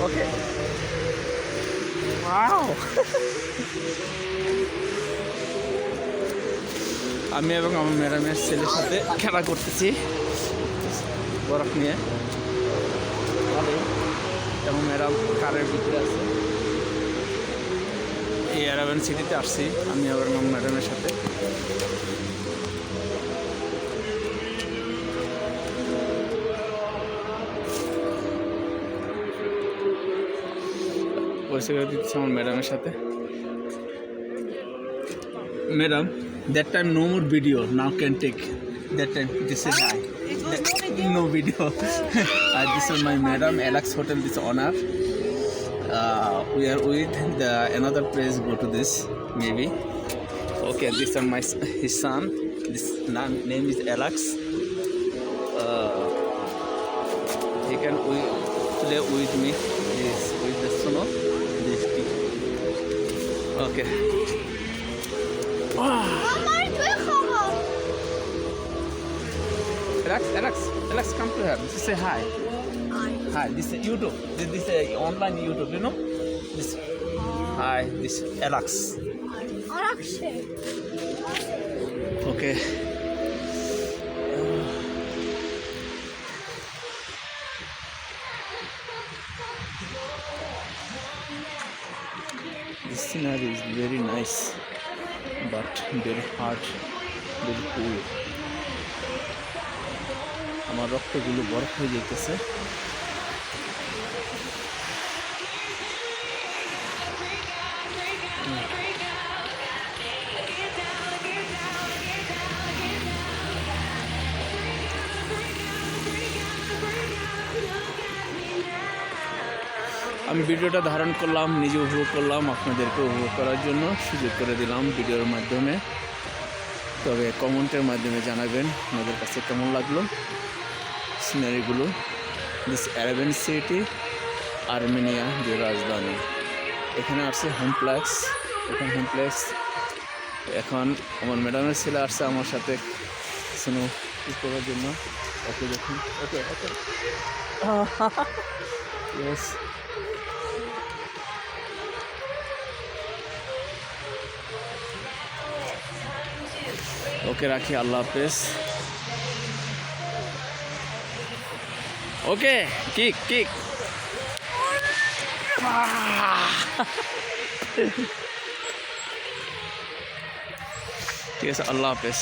Okay wow আমি এবং আমার ম্যাডামের ছেলের সাথে খেলা করতেছি বরফ নিয়ে ভালোই এবং ম্যাডাম কারের ভিতরে আছে এই অ্যারাবিয়ান সিটিতে আসছি আমি এবং আমার ম্যাডামের সাথে পরিচয় করে দিচ্ছি আমার ম্যাডামের সাথে madam that time no more video now can take that time this is high no video this is my madam Alex Hotel this honor we are with the another place go to this maybe okay this is my his son this name is Alex he can play with me this with the snow this thing okay Alex, come to her. Just say hi. Hi. This is YouTube. This is online YouTube. You know. This. Hi. This Alex. Okay. This scenery is very nice, but very hard, very cool. আমার রক্তগুলো বরফ হয়ে যেতেছে আমি ভিডিওটা ধারণ করলাম নিজে উপভোগ করলাম আপনাদেরকে উপভোগ করার জন্য সুযোগ করে দিলাম ভিডিওর মাধ্যমে তবে কমেন্টের মাধ্যমে জানাবেন আপনাদের কাছে কেমন লাগলো সিনারিগুলো দিস অ্যারাবিয়ান সিটি আর্মেনিয়া যে রাজধানী এখানে আসছে হোমপ্লেক্স এখানে হোমপ্লেক্স এখন আমার ম্যাডামের ছেলে আসছে আমার সাথে স্নো করার জন্য ওকে দেখুন ওকে ওকে ইয়েস ওকে রাখি আল্লাহ হাফেজ ওকে কিক কিক ঠিক আছে আল্লাহ হাফেজ